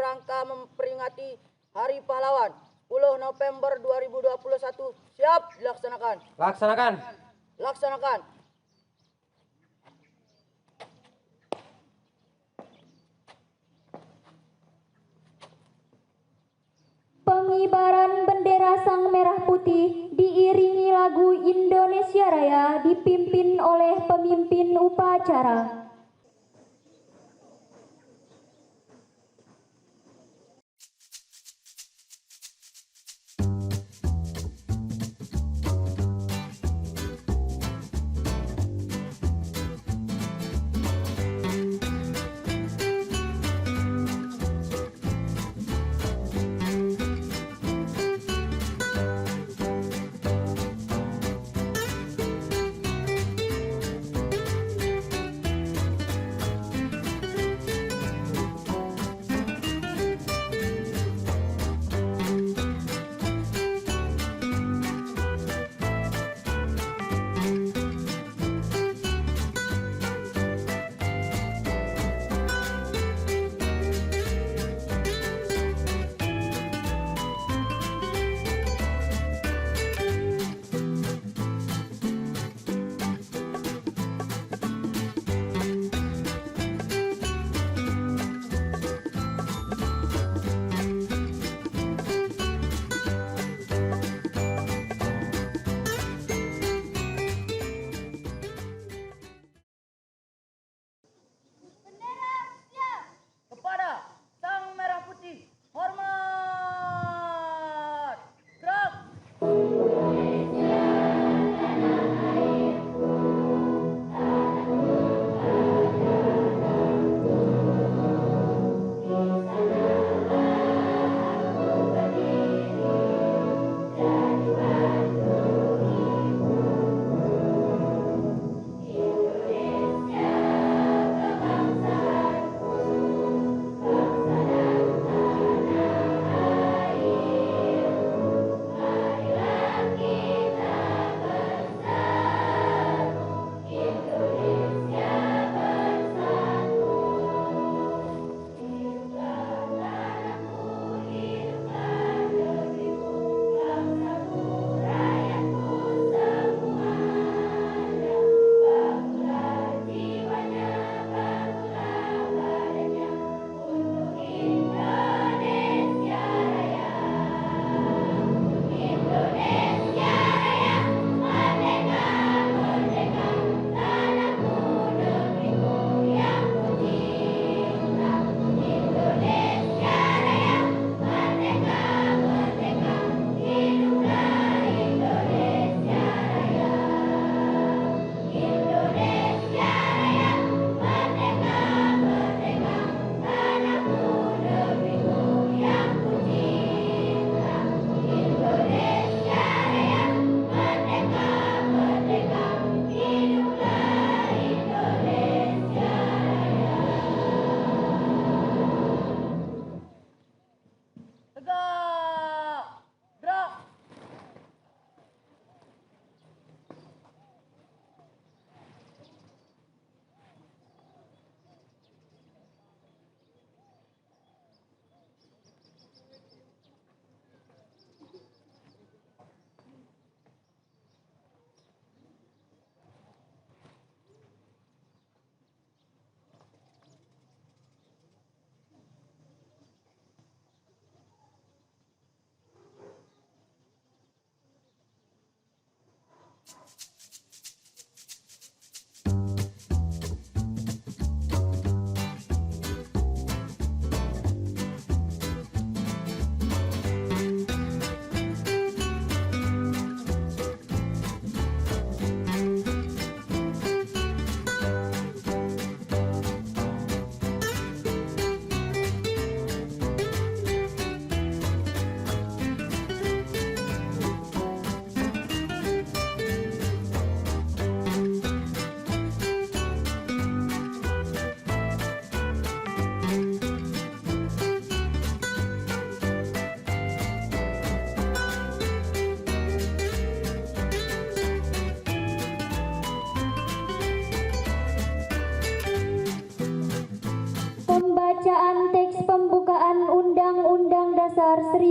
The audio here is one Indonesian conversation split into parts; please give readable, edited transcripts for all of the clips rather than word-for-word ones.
rangka memperingati Hari Pahlawan 10 November 2021. Siap dilaksanakan. Laksanakan. Laksanakan. Pengibaran bendera Sang Merah Putih diiringi lagu Indonesia Raya dipimpin oleh pemimpin upacara.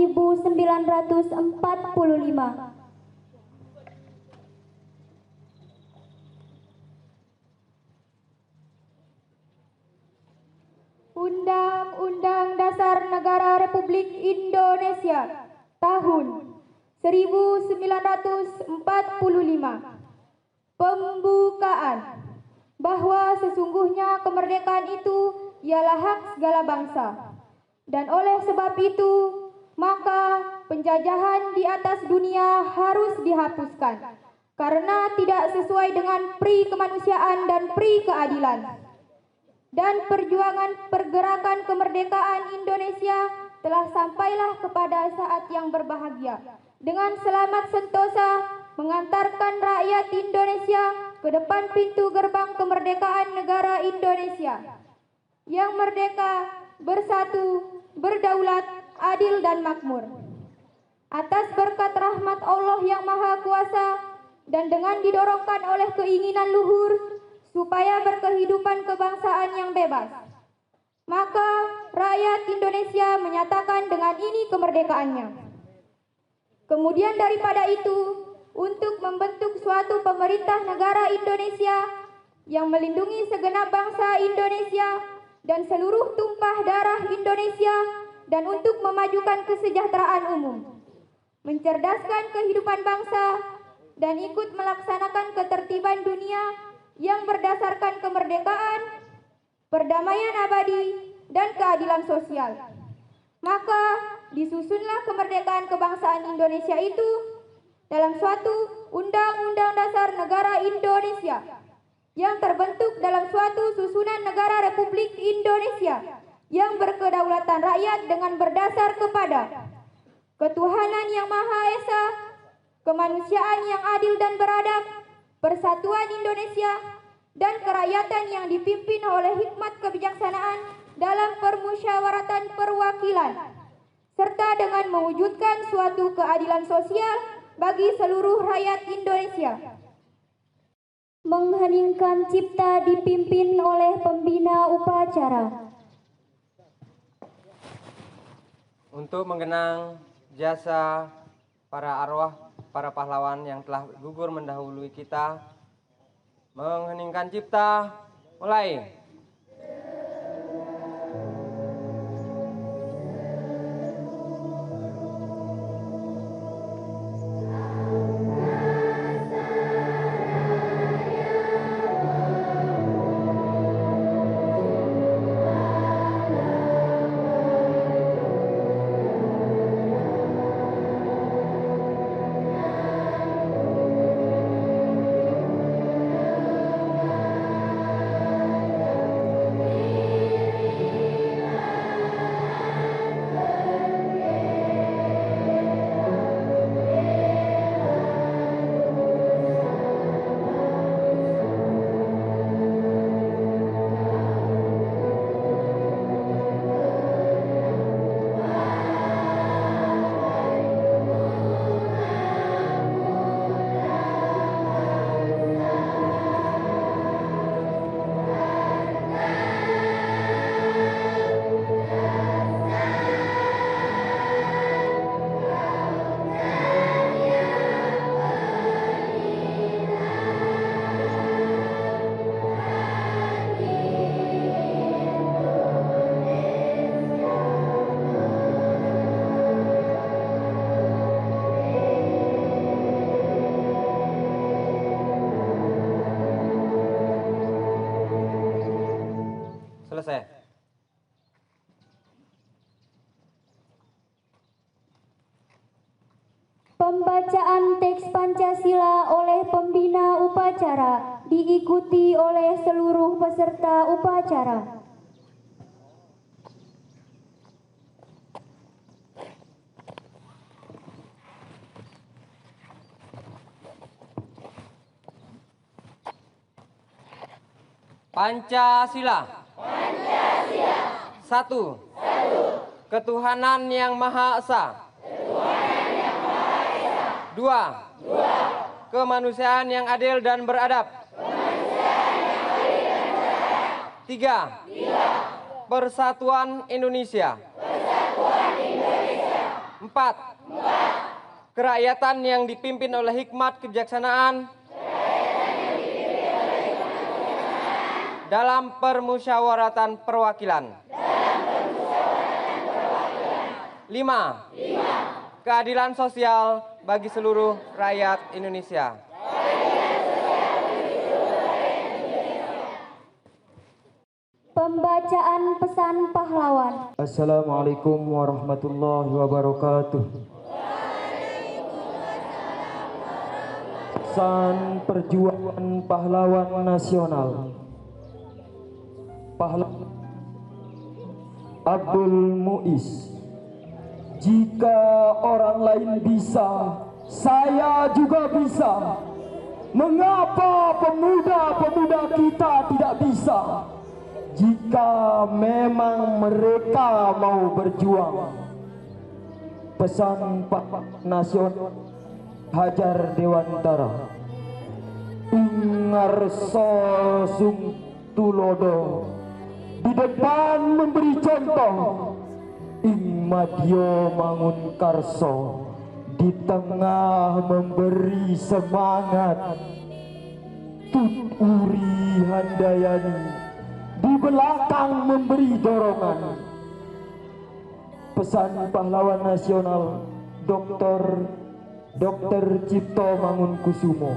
1945. Undang-Undang Dasar Negara Republik Indonesia tahun 1945. Pembukaan bahwa sesungguhnya kemerdekaan itu ialah hak segala bangsa, dan oleh sebab itu maka penjajahan di atas dunia harus dihapuskan karena tidak sesuai dengan pri kemanusiaan dan pri keadilan. Dan perjuangan pergerakan kemerdekaan Indonesia telah sampailah kepada saat yang berbahagia dengan selamat sentosa mengantarkan rakyat Indonesia ke depan pintu gerbang kemerdekaan negara Indonesia yang merdeka, bersatu, berdaulat, adil dan makmur. Atas berkat rahmat Allah yang Maha Kuasa dan dengan didorongkan oleh keinginan luhur supaya berkehidupan kebangsaan yang bebas, maka rakyat Indonesia menyatakan dengan ini kemerdekaannya. Kemudian daripada itu, untuk membentuk suatu pemerintah negara Indonesia yang melindungi segenap bangsa Indonesia dan seluruh tumpah darah Indonesia, dan untuk memajukan kesejahteraan umum, mencerdaskan kehidupan bangsa, dan ikut melaksanakan ketertiban dunia yang berdasarkan kemerdekaan, perdamaian abadi, dan keadilan sosial. Maka disusunlah kemerdekaan kebangsaan Indonesia itu dalam suatu Undang-Undang Dasar Negara Indonesia yang terbentuk dalam suatu susunan negara Republik Indonesia yang berkedaulatan rakyat dengan berdasar kepada ketuhanan yang Maha Esa, kemanusiaan yang adil dan beradab, persatuan Indonesia, dan kerakyatan yang dipimpin oleh hikmat kebijaksanaan dalam permusyawaratan perwakilan, serta dengan mewujudkan suatu keadilan sosial bagi seluruh rakyat Indonesia. Mengheningkan cipta dipimpin oleh pembina upacara. Untuk mengenang jasa para arwah, para pahlawan yang telah gugur mendahului kita, mengheningkan cipta, mulai. Selesai. Pembacaan teks Pancasila oleh pembina upacara diikuti oleh seluruh peserta upacara. Pancasila. Satu. Ketuhanan yang Maha Esa. Dua. Kemanusiaan yang adil dan beradab. Tiga. Persatuan Indonesia. 4. Kerakyatan yang dipimpin oleh hikmat kebijaksanaan dalam permusyawaratan perwakilan. 5. Keadilan sosial bagi seluruh rakyat Indonesia. Pembacaan pesan pahlawan. Assalamualaikum warahmatullahi wabarakatuh. Pesan perjuangan pahlawan nasional. Pahlawan Abdul Muiz. Jika orang lain bisa, saya juga bisa. Mengapa pemuda-pemuda kita tidak bisa? Jika memang mereka mau berjuang. Pesan Pak Nasional Hajar Dewantara. Ingarso Sung Tulodo di depan memberi contoh. Ing Madyo Mangun Karso di tengah memberi semangat. Tut Uri Handayani di belakang memberi dorongan. Pesan pahlawan nasional Dr. Cipto Mangunkusumo.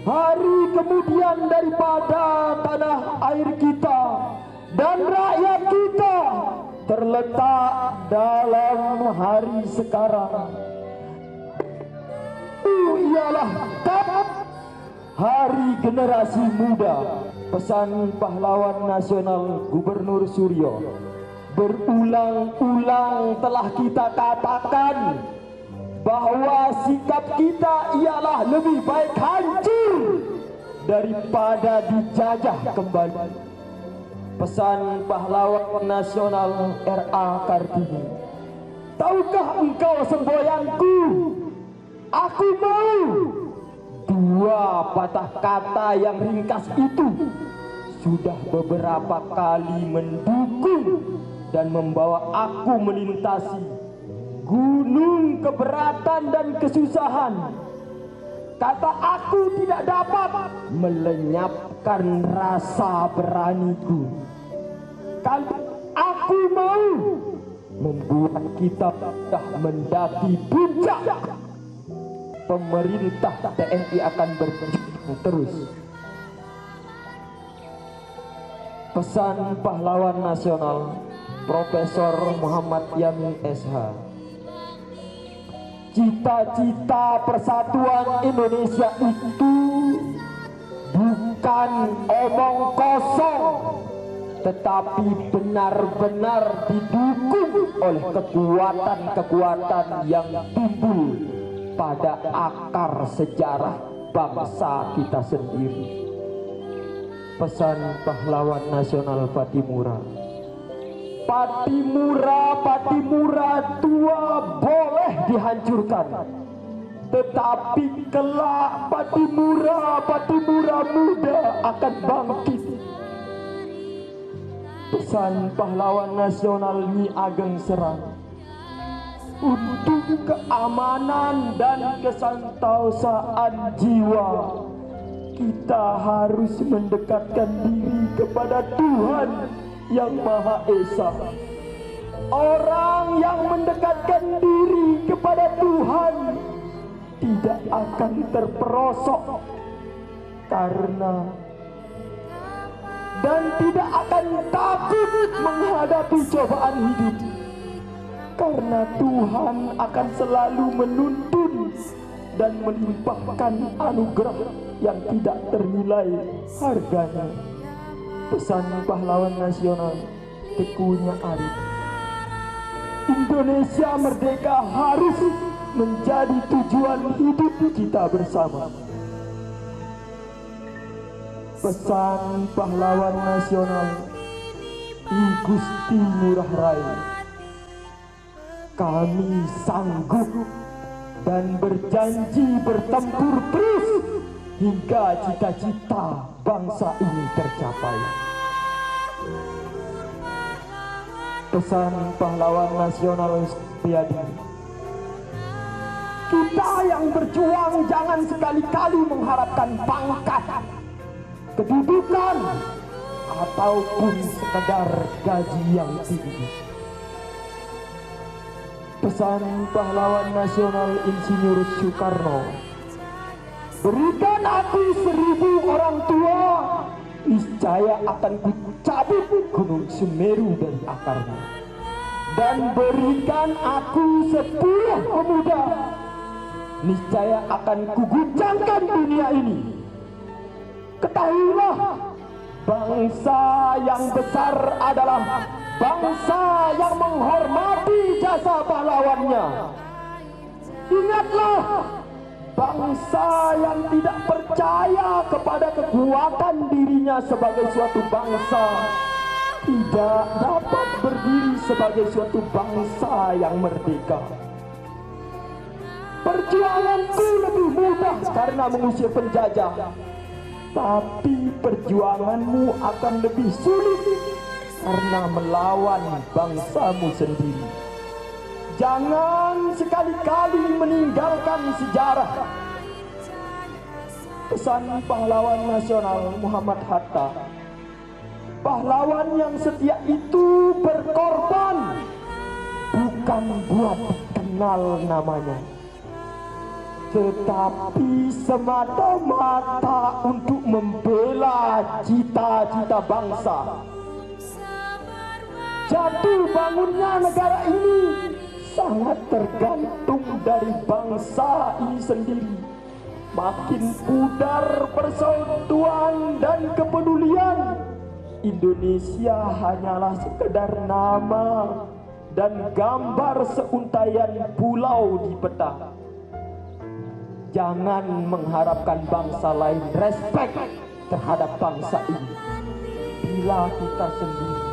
Hari kemudian daripada tanah air kita dan rakyat kita terletak dalam hari sekarang. Itu ialah hari generasi muda. Pesan pahlawan nasional Gubernur Suryo. Berulang-ulang telah kita katakan bahwa sikap kita ialah lebih baik hancur daripada dijajah kembali. Pesan pahlawan nasional R.A. Kartini. Tahukah engkau semboyanku? Aku mau. Dua patah kata yang ringkas itu sudah beberapa kali mendukung dan membawa aku melintasi gunung keberatan dan kesusahan. Kata aku tidak dapat melenyapkan rasa beraniku. Kalau aku mau membuat kita sudah mendaki puncak, pemerintah TNI akan berjuang terus. Pesan pahlawan nasional Profesor Muhammad Yamin SH. Cita-cita persatuan Indonesia itu bukan omong kosong, tetapi benar-benar didukung oleh kekuatan-kekuatan yang timbul pada akar sejarah bangsa kita sendiri. Pesan pahlawan nasional Patimura. Patimura tua boleh dihancurkan, tetapi kelak Patimura muda akan bangkit. Pesan pahlawan nasional Nyi Ageng Serang. Untuk keamanan dan kesantosan jiwa, kita harus mendekatkan diri kepada Tuhan Yang Maha Esa. Orang yang mendekatkan diri kepada Tuhan tidak akan terperosok dan tidak akan takut menghadapi cobaan hidup, karena Tuhan akan selalu menuntun dan melimpahkan anugerah yang tidak ternilai harganya. Pesan pahlawan nasional Tekunya Arif. Indonesia merdeka harus menjadi tujuan hidup kita bersama. Pesan pahlawan nasional I Gusti Ngurah Rai. Kami sanggup dan berjanji bertempur terus hingga cita-cita bangsa ini tercapai. Pesan pahlawan nasional Supriyadi. Kita yang berjuang jangan sekali-kali mengharapkan pangkat, kedudukan, ataupun sekedar gaji yang tinggi. Pesan pahlawan nasional Insinyur Soekarno, berikan aku 1000 orang tua, niscaya akan kucabut Gunung Semeru dari akarnya. Dan berikan aku 10 pemuda, niscaya akan kuguncangkan dunia ini. Ketahuilah, bangsa yang besar adalah bangsa yang menghormati jasa pahlawannya. Ingatlah, bangsa yang tidak percaya kepada kekuatan dirinya sebagai suatu bangsa tidak dapat berdiri sebagai suatu bangsa yang merdeka. Perjuanganku lebih mudah karena mengusir penjajah, tapi perjuanganmu akan lebih sulit karena melawan bangsamu sendiri. Jangan sekali-kali meninggalkan sejarah. Pesan pahlawan nasional Muhammad Hatta, pahlawan yang setia itu berkorban bukan buat dikenal namanya, tetapi semata-mata untuk membela cita-cita bangsa. Jatuh bangunnya negara ini sangat tergantung dari bangsa ini sendiri. Makin pudar persatuan dan kepedulian, Indonesia hanyalah sekedar nama dan gambar seuntaian pulau di peta. Jangan mengharapkan bangsa lain respek terhadap bangsa ini bila kita sendiri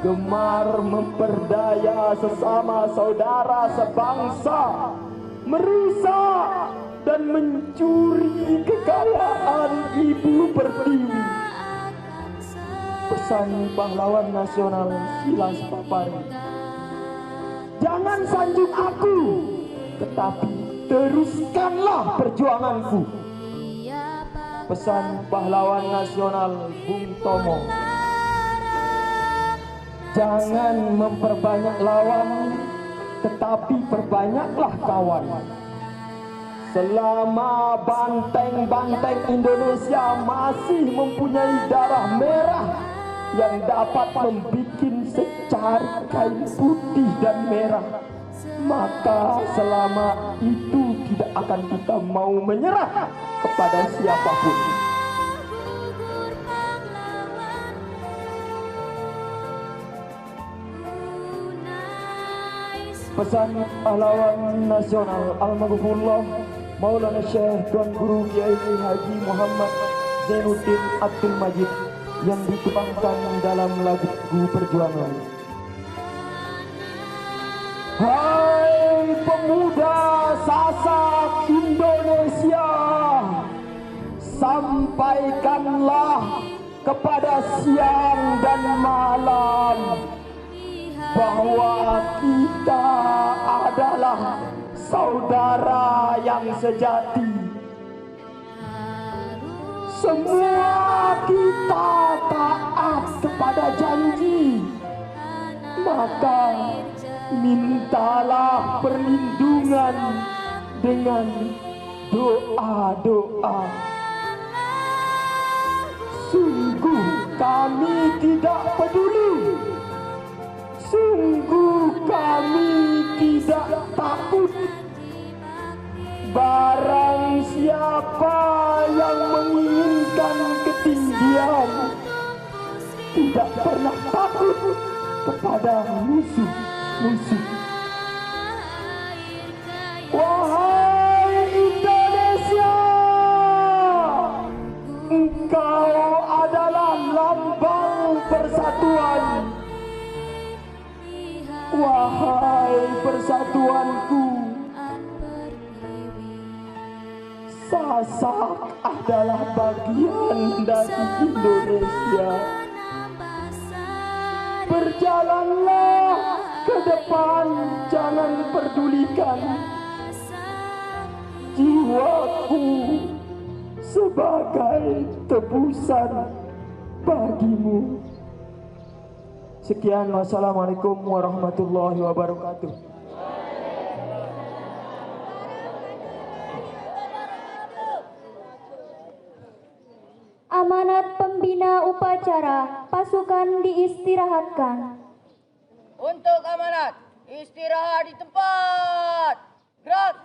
gemar memperdaya sesama saudara sebangsa, merusak dan mencuri kekayaan ibu pertiwi. Pesan pahlawan nasional Silas Papari, jangan sanjung aku, tetapi teruskanlah perjuanganku. Pesan pahlawan nasional Bung Tomo, jangan memperbanyak lawan, tetapi perbanyaklah kawan. Selama banteng-banteng Indonesia masih mempunyai darah merah yang dapat membuat secari kain putih dan merah, maka selama itu tidak akan kita mau menyerah kepada siapapun. Pesan pahlawan nasional almarhumullah Maulana Syekh Tuan Guru Kiai Haji Muhammad Zainuddin Abdul Majid yang dituangkan dalam lagu perjuangan. Hai pemuda Sasak Indonesia, sampaikanlah kepada siang dan malam bahwa kita adalah saudara yang sejati. Semua kita taat kepada janji, maka mintalah perlindungan dengan doa-doa. Sungguh kami tidak peduli, sungguh kami tidak takut. Barang siapa yang menginginkan ketinggian tidak pernah takut kepada musuh-musuh. Wahai Indonesia, engkau adalah lambang persatuan. Wahai persatuanku, Sasak adalah bagian dari Indonesia. Berjalanlah ke depan, jangan pedulikan jiwaku sebagai tebusan bagimu. Sekian, wassalamualaikum warahmatullahi wabarakatuh. Amanat pembina upacara, pasukan diistirahatkan. Untuk amanat, istirahat di tempat. Gerak.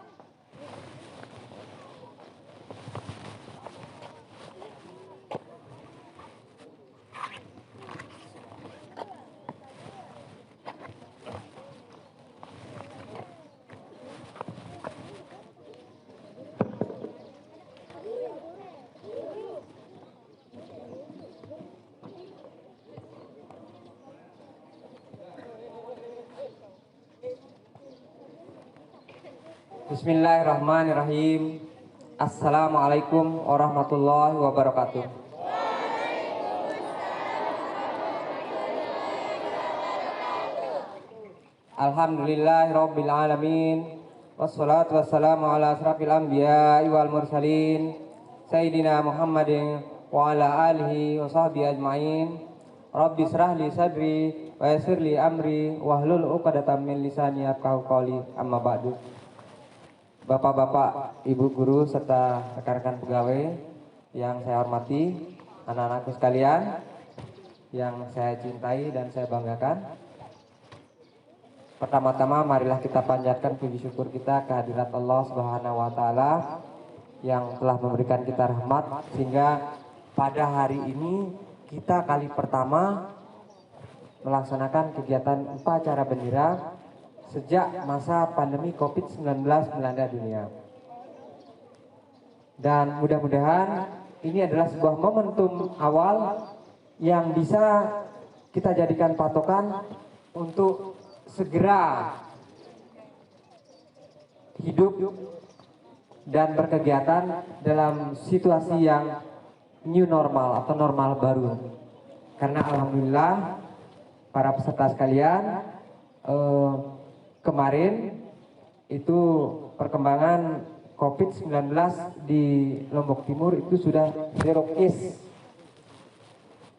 Bismillahirrahmanirrahim. Assalamualaikum warahmatullahi wabarakatuh. Alhamdulillahirabbil alamin. Wassalatu wassalamu ala asrafil anbiya'i wal mursalin Sayyidina Muhammadin wa ala alihi wa sahbihi ajma'in. Rabbi shrah li sadri wa yassir li amri wahlul 'uqdatam min lisani yafqahu qawli. Amma ba'du. Bapak-bapak, ibu guru, serta rekan-rekan pegawai yang saya hormati, anak-anakku sekalian yang saya cintai dan saya banggakan. Pertama-tama marilah kita panjatkan puji syukur kita kehadirat Allah Subhanahu wa taala yang telah memberikan kita rahmat sehingga pada hari ini kita kali pertama melaksanakan kegiatan upacara bendera sejak masa pandemi COVID-19 melanda dunia. Dan mudah-mudahan ini adalah sebuah momentum awal yang bisa kita jadikan patokan untuk segera hidup dan berkegiatan dalam situasi yang new normal atau normal baru. Karena alhamdulillah para peserta sekalian, kemarin itu perkembangan COVID-19 di Lombok Timur itu sudah zero case.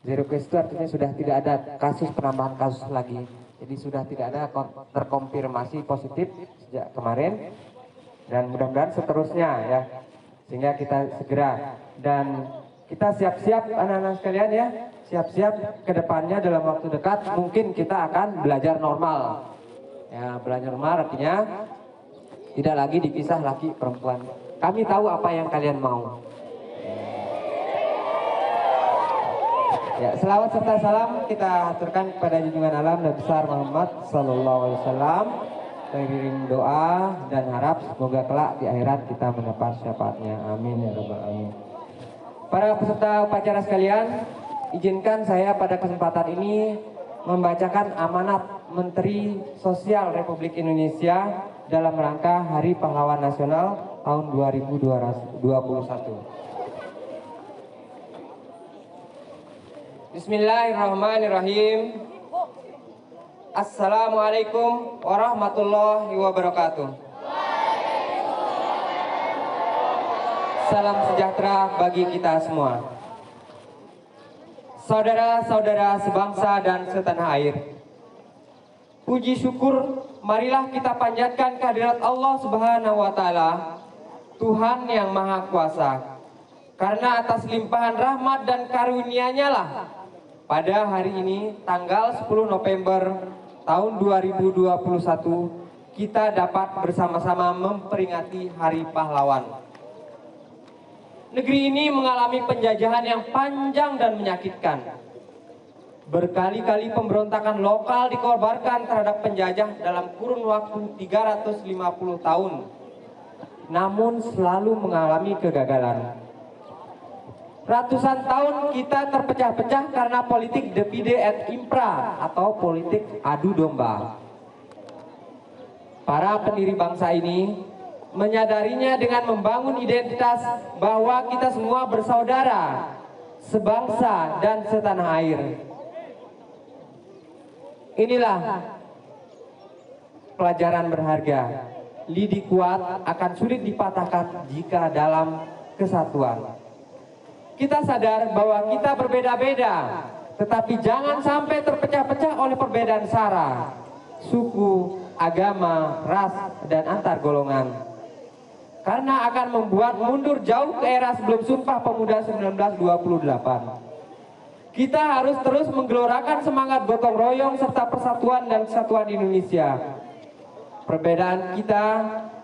Zero case itu artinya sudah tidak ada penambahan kasus lagi. Jadi sudah tidak ada terkonfirmasi positif sejak kemarin. Dan mudah-mudahan seterusnya ya. Sehingga kita segera dan kita siap-siap anak-anak sekalian ya. Siap-siap ke depannya dalam waktu dekat mungkin kita akan belajar normal. Ya, belajar normal artinya tidak lagi dipisah laki perempuan. Kami tahu apa yang kalian mau. Ya, selawat serta salam kita aturkan kepada junjungan alam Nabi besar Muhammad sallallahu alaihi wasallam. Mengirim doa dan harap semoga kelak di akhirat kita mendapat syafaatnya. Amin ya rabbal alamin. Para peserta upacara sekalian, izinkan saya pada kesempatan ini membacakan amanat Menteri Sosial Republik Indonesia dalam rangka Hari Pahlawan Nasional tahun 2021. Bismillahirrahmanirrahim. Assalamualaikum warahmatullahi wabarakatuh. Salam sejahtera bagi kita semua. Saudara-saudara sebangsa dan setanah air, puji syukur marilah kita panjatkan kehadirat Allah Subhanahu wa taala, Tuhan yang Maha Kuasa. Karena atas limpahan rahmat dan karunia-Nya lah pada hari ini tanggal 10 November tahun 2021 kita dapat bersama-sama memperingati Hari Pahlawan. Negeri ini mengalami penjajahan yang panjang dan menyakitkan. Berkali-kali pemberontakan lokal dikorbankan terhadap penjajah dalam kurun waktu 350 tahun. Namun selalu mengalami kegagalan. Ratusan tahun kita terpecah-pecah karena politik divide et impera atau politik adu domba. Para pendiri bangsa ini menyadarinya dengan membangun identitas bahwa kita semua bersaudara, sebangsa dan setanah air. Inilah pelajaran berharga lidi kuat akan sulit dipatahkan jika dalam kesatuan. Kita sadar bahwa kita berbeda-beda, tetapi jangan sampai terpecah-pecah oleh perbedaan sara, suku, agama, ras, dan antar golongan. Karena akan membuat mundur jauh ke era sebelum Sumpah Pemuda 1928. Kita harus terus menggelorakan semangat gotong royong serta persatuan dan kesatuan Indonesia.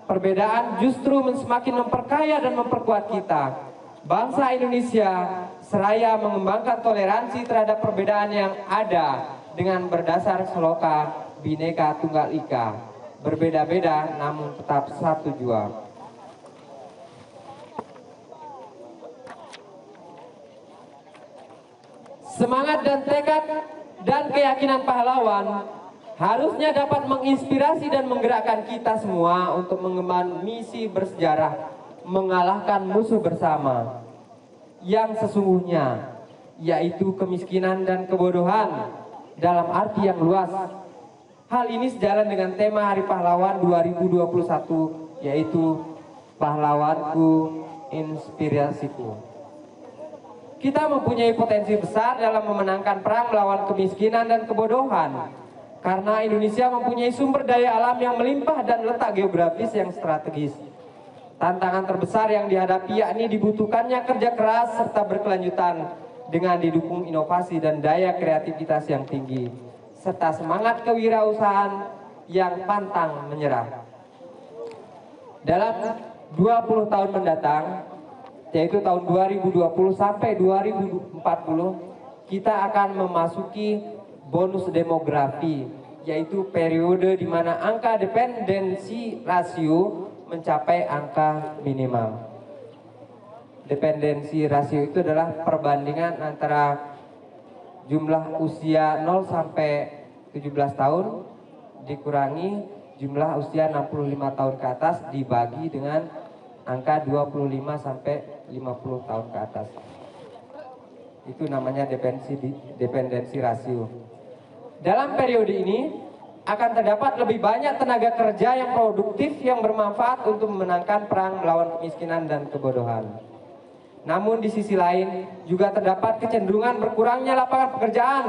Perbedaan justru semakin memperkaya dan memperkuat kita. Bangsa Indonesia seraya mengembangkan toleransi terhadap perbedaan yang ada dengan berdasar sloka Bhinneka Tunggal Ika. Berbeda-beda namun tetap satu jua. Semangat dan tekad dan keyakinan pahlawan harusnya dapat menginspirasi dan menggerakkan kita semua untuk mengemban misi bersejarah mengalahkan musuh bersama yang sesungguhnya, yaitu kemiskinan dan kebodohan dalam arti yang luas. Hal ini sejalan dengan tema Hari Pahlawan 2021, yaitu Pahlawanku, Inspirasiku. Kita mempunyai potensi besar dalam memenangkan perang melawan kemiskinan dan kebodohan, karena Indonesia mempunyai sumber daya alam yang melimpah dan letak geografis yang strategis. Tantangan terbesar yang dihadapi yakni dibutuhkannya kerja keras serta berkelanjutan dengan didukung inovasi dan daya kreativitas yang tinggi, serta semangat kewirausahaan yang pantang menyerah. Dalam 20 tahun mendatang, yaitu tahun 2020 sampai 2040, kita akan memasuki bonus demografi, yaitu periode di mana angka dependensi rasio mencapai angka minimal. Dependensi rasio itu adalah perbandingan antara jumlah usia 0 sampai 17 tahun dikurangi jumlah usia 65 tahun ke atas dibagi dengan angka 25 sampai 50 tahun ke atas. Itu namanya dependensi rasio. Dalam periode ini akan terdapat lebih banyak tenaga kerja yang produktif yang bermanfaat untuk memenangkan perang melawan kemiskinan dan kebodohan. Namun di sisi lain juga terdapat kecenderungan berkurangnya lapangan pekerjaan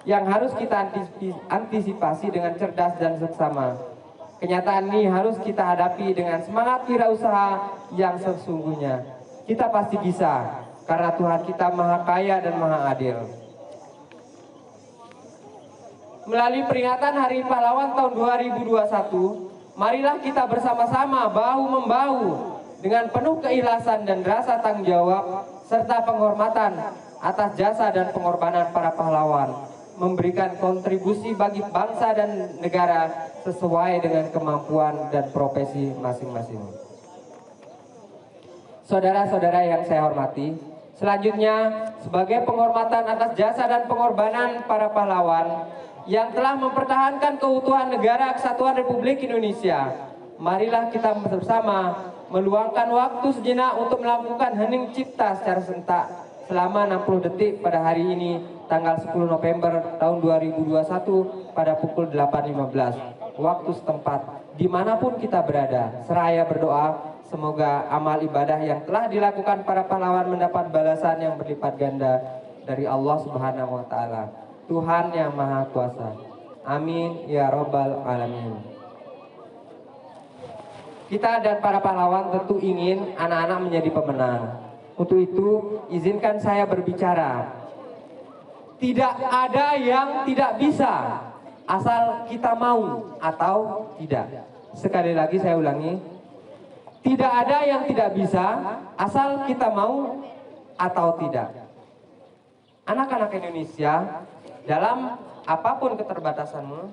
yang harus kita antisipasi dengan cerdas dan seksama. Kenyataan ini harus kita hadapi dengan semangat wirausaha yang sesungguhnya. Kita pasti bisa, karena Tuhan kita Maha Kaya dan Maha Adil. Melalui peringatan Hari Pahlawan tahun 2021, marilah kita bersama-sama bahu-membahu dengan penuh keikhlasan dan rasa tanggung jawab serta penghormatan atas jasa dan pengorbanan para pahlawan, memberikan kontribusi bagi bangsa dan negara sesuai dengan kemampuan dan profesi masing-masing. Saudara-saudara yang saya hormati, selanjutnya sebagai penghormatan atas jasa dan pengorbanan para pahlawan yang telah mempertahankan keutuhan negara kesatuan Republik Indonesia, marilah kita bersama meluangkan waktu sejenak untuk melakukan hening cipta secara serentak selama 60 detik pada hari ini, tanggal 10 November tahun 2021 pada pukul 8.15 waktu setempat, dimanapun kita berada, seraya berdoa semoga amal ibadah yang telah dilakukan para pahlawan mendapat balasan yang berlipat ganda dari Allah Subhanahu wa Ta'ala, Tuhan yang Maha Kuasa. Amin ya Rabbal Alamin. Kita dan para pahlawan tentu ingin anak-anak menjadi pemenang. Untuk itu, izinkan saya berbicara. Tidak ada yang tidak bisa, asal kita mau atau tidak. Sekali lagi saya ulangi. Tidak ada yang tidak bisa, asal kita mau atau tidak. Anak-anak Indonesia, dalam apapun keterbatasanmu,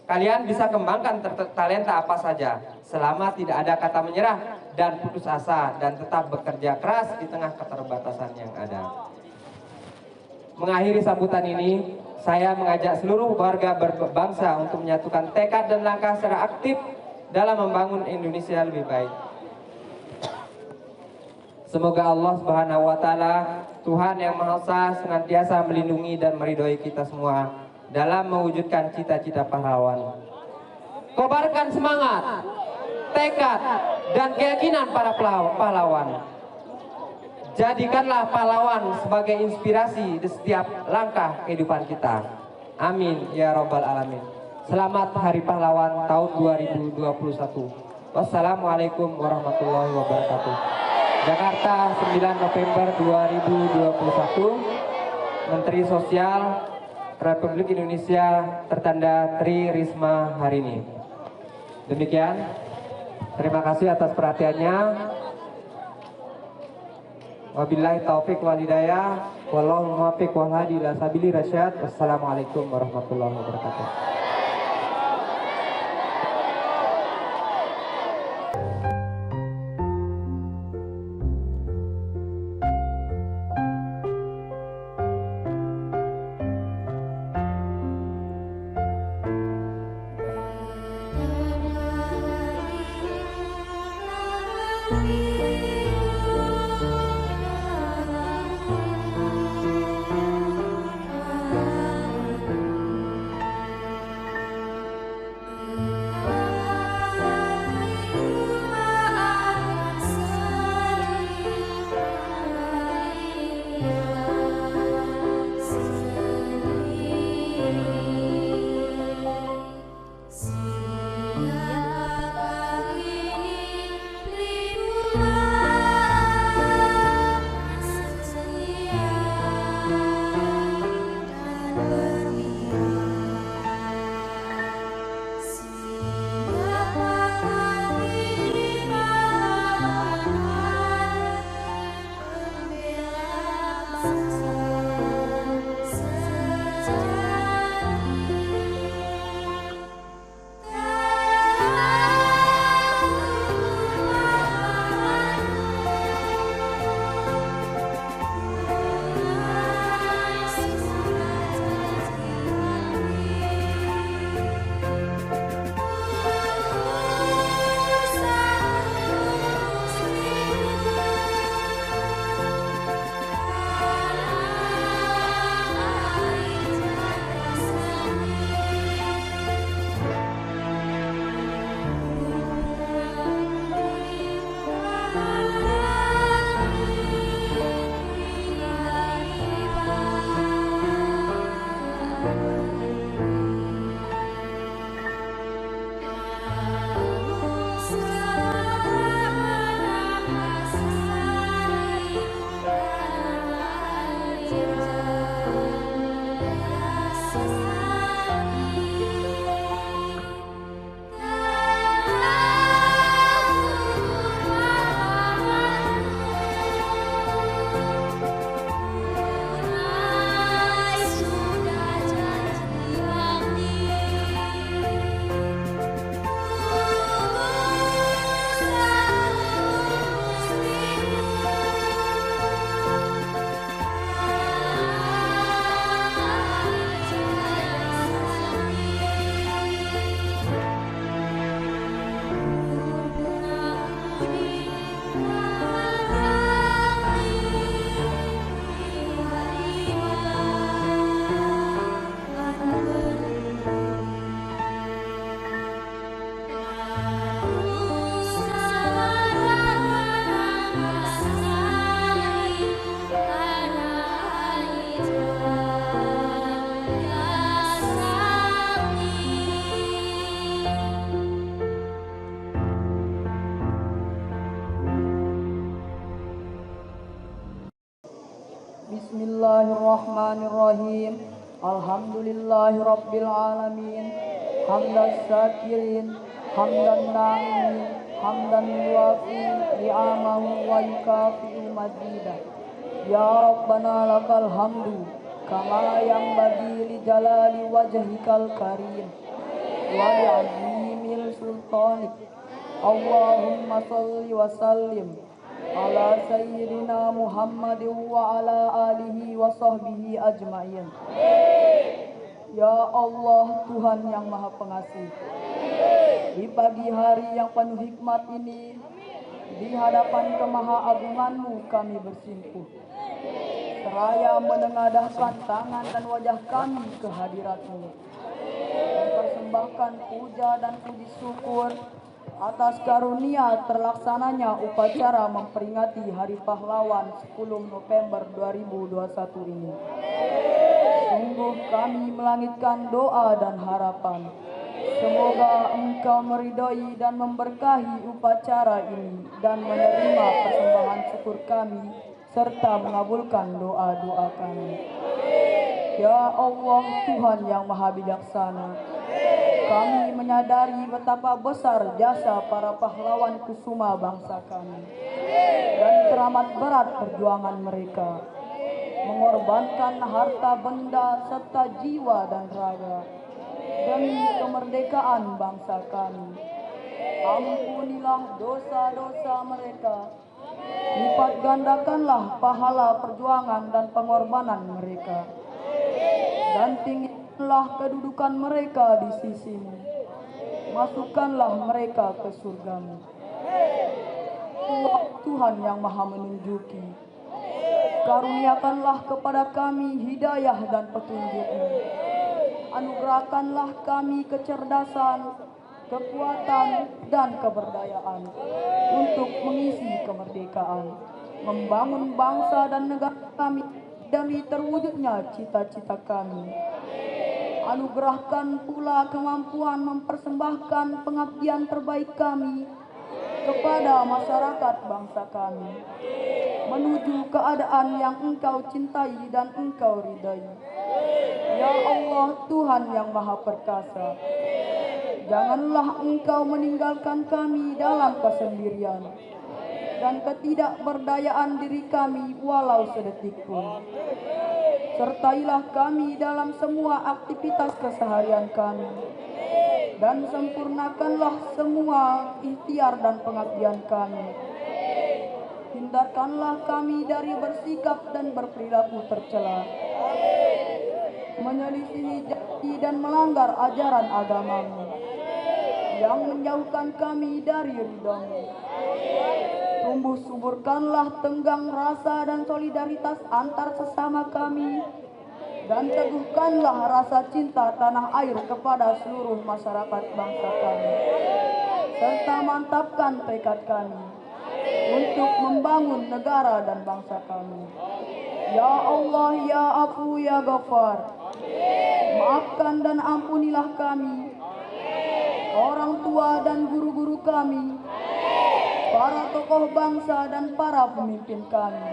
kalian bisa kembangkan talenta apa saja selama tidak ada kata menyerah dan putus asa, dan tetap bekerja keras di tengah keterbatasan yang ada. Mengakhiri sambutan ini, saya mengajak seluruh warga berbangsa untuk menyatukan tekad dan langkah secara aktif dalam membangun Indonesia lebih baik. Semoga Allah Subhanahu wa Ta'ala, Tuhan yang Maha Esa, senantiasa melindungi dan meridhoi kita semua dalam mewujudkan cita-cita pahlawan. Kobarkan semangat, tekad dan keyakinan para pahlawan. Jadikanlah pahlawan sebagai inspirasi di setiap langkah kehidupan kita. Amin ya rabbal alamin. Selamat Hari Pahlawan tahun 2021. Wassalamualaikum warahmatullahi wabarakatuh. Jakarta, 9 November 2021. Menteri Sosial Republik Indonesia tertanda Tri Risma hari ini. Demikian. Terima kasih atas perhatiannya. Wabillahi taufik wal hidayah. Wallahu muwaffiq wal hadi ila sabili rasyad. Wassalamualaikum warahmatullahi wabarakatuh. Bismillahirrahmanirrahim. Alhamdulillahi rabbil alamin. Hamdan syakirin, hamdan na'imin, hamdan yuwafi ni'amahu wa yukafi'u mazidah. Ya Rabbana lakal hamdu kama yang bagi li jalali wajhikal karim wa li azimil sultanik. Allahumma salli wa sallim ala sayyidina Muhammadin wa ala alihi wa sahbihi ajma'in. Ya Allah, Tuhan yang Maha Pengasih, di pagi hari yang penuh hikmat ini, di hadapan kemahaagungan-Mu kami bersimpuh, seraya menengadahkan tangan dan wajah kami ke hadirat-Mu, mempersembahkan puja dan puji syukur atas karunia terlaksananya upacara memperingati Hari Pahlawan 10 November 2021 ini. Sungguh kami melangitkan doa dan harapan. Semoga Engkau meridhoi dan memberkahi upacara ini dan menerima persembahan syukur kami serta mengabulkan doa-doa kami. Ya Allah Tuhan yang Maha Bijaksana, kami menyadari betapa besar jasa para pahlawan kusuma bangsa kami dan teramat berat perjuangan mereka, mengorbankan harta benda serta jiwa dan raga demi kemerdekaan bangsa kami. Ampunilah dosa-dosa mereka, lipat gandakanlah pahala perjuangan dan pengorbanan mereka, dan tinggikanlah kedudukan mereka di sisimu. Masukkanlah mereka ke surgamu. Tuhan yang Maha Menunjuki, karuniakanlah kepada kami hidayah dan petunjuk-Mu. Anugerahkanlah kami kecerdasan, kekuatan, dan keberdayaan untuk mengisi kemerdekaan, membangun bangsa dan negara kami demi terwujudnya cita-cita kami. Anugerahkan pula kemampuan mempersembahkan pengabdian terbaik kami kepada masyarakat bangsa kami, menuju keadaan yang Engkau cintai dan Engkau ridai. Ya Allah Tuhan yang Maha Perkasa, janganlah Engkau meninggalkan kami dalam kesendirian dan ketidakberdayaan diri kami walau sedetik pun. Sertailah kami dalam semua aktivitas keseharian kami, dan sempurnakanlah semua ikhtiar dan pengabdian kami. Hindarkanlah kami dari bersikap dan berperilaku tercela, menyelisihi janji dan melanggar ajaran agamamu yang menjauhkan kami dari ridho-Mu. Tumbuh suburkanlah tenggang rasa dan solidaritas antar sesama kami, dan teguhkanlah rasa cinta tanah air kepada seluruh masyarakat bangsa kami, serta mantapkan tekad kami untuk membangun negara dan bangsa kami. Ya Allah, Ya Afu, Ya Ghaffar, maafkan dan ampunilah kami, orang tua dan guru-guru kami, para tokoh bangsa dan para pemimpin kami.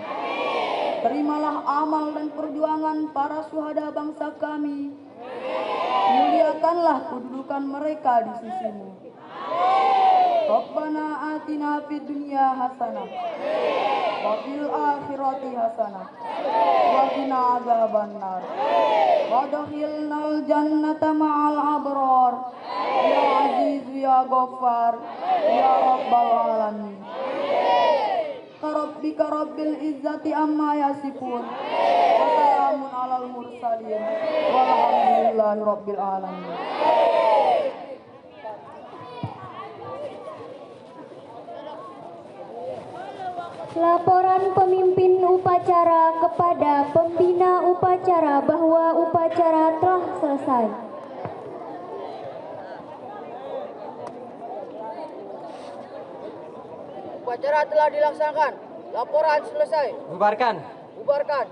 Terimalah amal dan perjuangan para syuhada bangsa kami. Muliakanlah kedudukan mereka di sisi-Mu. Rabbana atina fid dunya hasanah wa fil akhirati hasanah wa qina adzabannar. Wadkhilnal jannata ma'al abrar. Ya Aziz Ya Ghaffar Ya Rabbal alamin. Rabbika rabbil izzati amma yasifun wa salamun alal mursalin walhamdulillahi rabbil alamin. Laporan pemimpin upacara kepada pembina upacara bahwa upacara telah selesai. Upacara telah dilaksanakan. Laporan selesai. Bubarkan. Bubarkan.